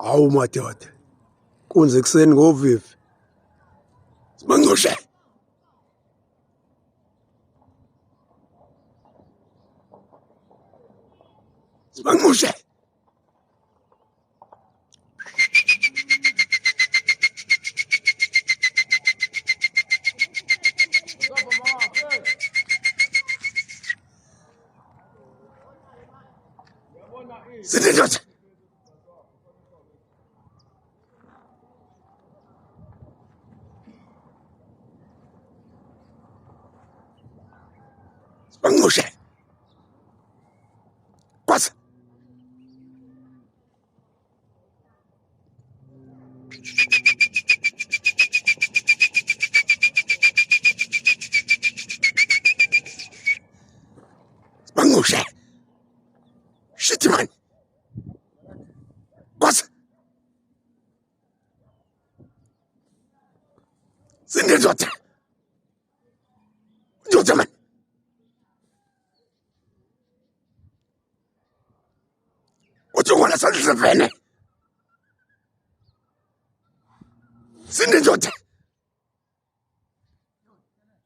Hawu madoda, kunze ekuseni ngovivi. Sibancushe. Sibancushe. Sidendoda. Sibancushe. Kwasa. Sibancushe. Shit man. Kwasa. Sidendoda. Doda man. Utungwana sandizivene. Sidendoda.